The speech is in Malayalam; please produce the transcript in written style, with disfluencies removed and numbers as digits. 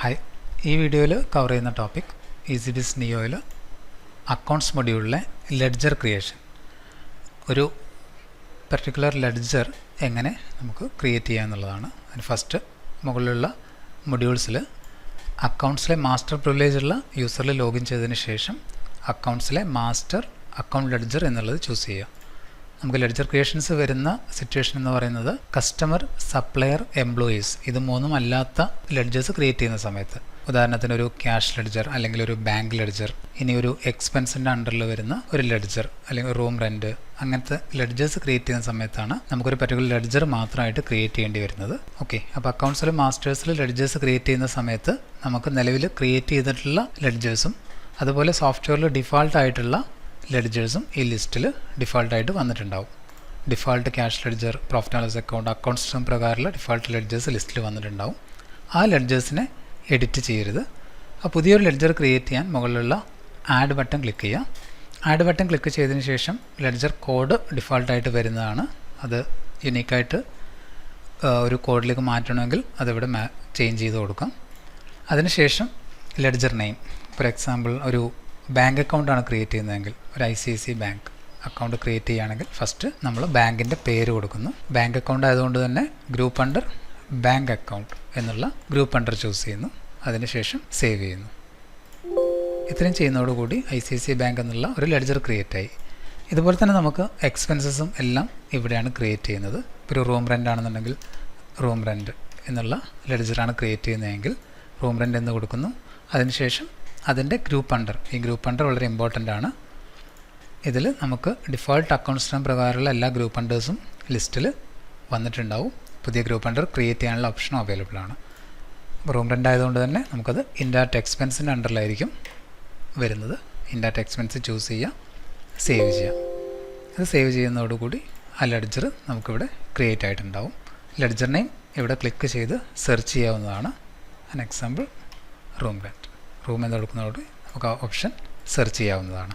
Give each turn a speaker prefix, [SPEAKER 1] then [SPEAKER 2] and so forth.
[SPEAKER 1] ഹായ്, ഈ വീഡിയോയിൽ കവർ ചെയ്യുന്ന ടോപ്പിക് ഈസിബിസ് നിയോയിൽ അക്കൗണ്ട്സ് മൊഡ്യൂളിലെ ലെഡ്ജർ ക്രിയേഷൻ. ഒരു പർട്ടിക്കുലർ ലെഡ്ജർ എങ്ങനെ നമുക്ക് ക്രിയേറ്റ് ചെയ്യുക എന്നുള്ളതാണ്. അതിന് ഫസ്റ്റ് മുകളിലുള്ള മൊഡ്യൂൾസിൽ അക്കൗണ്ട്സിലെ മാസ്റ്റർ പ്രിവിലേജ് ഉള്ള യൂസറിൽ ലോഗിൻ ചെയ്തതിന് ശേഷം അക്കൗണ്ട്സിലെ മാസ്റ്റർ അക്കൗണ്ട് ലെഡ്ജർ എന്നുള്ളത് ചൂസ് ചെയ്യുക. നമുക്ക് ലെഡ്ജർ ക്രിയേഷൻസ് വരുന്ന സിറ്റുവേഷൻ എന്ന് പറയുന്നത് കസ്റ്റമർ, സപ്ലയർ, എംപ്ലോയീസ് ഇത് മൂന്നും അല്ലാത്ത ലെഡ്ജേഴ്സ് ക്രിയേറ്റ് ചെയ്യുന്ന സമയത്ത്, ഉദാഹരണത്തിന് ഒരു ക്യാഷ് ലെഡ്ജർ അല്ലെങ്കിൽ ഒരു ബാങ്ക് ലെഡ്ജർ, ഇനി ഒരു എക്സ്പെൻസിൻ്റെ അണ്ടറിൽ വരുന്ന ഒരു ലെഡ്ജർ അല്ലെങ്കിൽ റൂം റെൻറ്റ്, അങ്ങനത്തെ ലെഡ്ജേഴ്സ് ക്രിയേറ്റ് ചെയ്യുന്ന സമയത്താണ് നമുക്കൊരു പർട്ടിക്കുലർ ലെഡ്ജർ മാത്രമായിട്ട് ക്രിയേറ്റ് ചെയ്യേണ്ടി വരുന്നത്. ഓക്കെ, അപ്പോൾ അക്കൗണ്ട്സിൽ മാസ്റ്റേഴ്സിൽ ലെഡ്ജേഴ്സ് ക്രിയേറ്റ് ചെയ്യുന്ന സമയത്ത് നമുക്ക് നിലവിൽ ക്രിയേറ്റ് ചെയ്തിട്ടുള്ള ലെഡ്ജേഴ്സും അതുപോലെ സോഫ്റ്റ്വെയറിൽ ഡിഫാൾട്ട് ആയിട്ടുള്ള ലെഡ്ജേഴ്സും ഈ ലിസ്റ്റിൽ ഡിഫാൾട്ടായിട്ട് വന്നിട്ടുണ്ടാവും. Default cash ledger, profit and loss account system പ്രകാരമുള്ള ഡിഫാൾട്ട് ലെഡ്ജേഴ്സ് ലിസ്റ്റിൽ വന്നിട്ടുണ്ടാവും. ആ ലെഡ്ജേഴ്സിനെ എഡിറ്റ് ചെയ്യരുത്. ആ പുതിയൊരു ലെഡ്ജർ ക്രിയേറ്റ് ചെയ്യാൻ മുകളിലുള്ള ആഡ് ബട്ടൺ ക്ലിക്ക് ചെയ്യുക. ആഡ് ബട്ടൺ ക്ലിക്ക് ചെയ്തതിന് ശേഷം ലെഡ്ജർ കോഡ് ഡിഫാൾട്ടായിട്ട് വരുന്നതാണ്. അത് യുണീക്കായിട്ട് ഒരു കോഡിലേക്ക് മാറ്റണമെങ്കിൽ അതിവിടെ ചേഞ്ച് ചെയ്ത് കൊടുക്കാം. അതിനുശേഷം ലെഡ്ജർ നെയിം, ഫോർ എക്സാമ്പിൾ ഒരു ബാങ്ക് അക്കൗണ്ടാണ് ക്രിയേറ്റ് ചെയ്യുന്നതെങ്കിൽ, ഒരു ICICI ബാങ്ക് അക്കൗണ്ട് ക്രിയേറ്റ് ചെയ്യുകയാണെങ്കിൽ ഫസ്റ്റ് നമ്മൾ ബാങ്കിൻ്റെ പേര് കൊടുക്കുന്നു. ബാങ്ക് അക്കൗണ്ട് ആയതുകൊണ്ട് തന്നെ ഗ്രൂപ്പ് അണ്ടർ ബാങ്ക് അക്കൗണ്ട് എന്നുള്ള ഗ്രൂപ്പ് അണ്ടർ ചൂസ് ചെയ്യുന്നു. അതിനുശേഷം സേവ് ചെയ്യുന്നു. ഇത്രയും ചെയ്യുന്നതോടുകൂടി ICICI ബാങ്ക് എന്നുള്ള ഒരു ലെഡ്ജർ ക്രിയേറ്റ് ആയി. ഇതുപോലെ തന്നെ നമുക്ക് എക്സ്പെൻസസും എല്ലാം ഇവിടെയാണ് ക്രിയേറ്റ് ചെയ്യുന്നത്. ഒരു റൂം റെൻ്റ് ആണെന്നുണ്ടെങ്കിൽ റൂം റെൻറ്റ് എന്നുള്ള ലെഡ്ജറാണ് ക്രിയേറ്റ് ചെയ്യുന്നതെങ്കിൽ റൂം റെൻ്റ് എന്ന് കൊടുക്കുന്നു. അതിനുശേഷം അതിൻ്റെ ഗ്രൂപ്പ് അണ്ടർ, ഈ ഗ്രൂപ്പ് അണ്ടർ വളരെ ഇമ്പോർട്ടൻ്റ് ആണ്. ഇതിൽ നമുക്ക് ഡിഫോൾട്ട് അക്കൗണ്ട് സിസ്റ്റം പ്രകാരമുള്ള എല്ലാ ഗ്രൂപ്പ് അണ്ടേഴ്സും ലിസ്റ്റിൽ വന്നിട്ടുണ്ടാവും. പുതിയ ഗ്രൂപ്പ് അണ്ടർ ക്രിയേറ്റ് ചെയ്യാനുള്ള ഓപ്ഷനും അവൈലബിൾ ആണ്. റൂം റെൻ്റ് ആയതുകൊണ്ട് തന്നെ നമുക്കത് ഇൻഡയറക്റ്റ് എക്സ്പെൻസിൻ്റെ അണ്ടറിലായിരിക്കും വരുന്നത്. ഇൻഡയറക്റ്റ് എക്സ്പെൻസ് ചൂസ് ചെയ്യുക, സേവ് ചെയ്യുക. അത് സേവ് ചെയ്യുന്നതോടുകൂടി ആ ലെഡ്ജർ നമുക്കിവിടെ ക്രിയേറ്റ് ആയിട്ടുണ്ടാവും. ലെഡ്ജർ നെയിം ഇവിടെ ക്ലിക്ക് ചെയ്ത് സെർച്ച് ചെയ്യാവുന്നതാണ്. An example room rent, room എന്ന് കൊടുക്കുന്നതോട് നമുക്ക് ആ ഓപ്ഷൻ സെർച്ച് ചെയ്യാവുന്നതാണ്.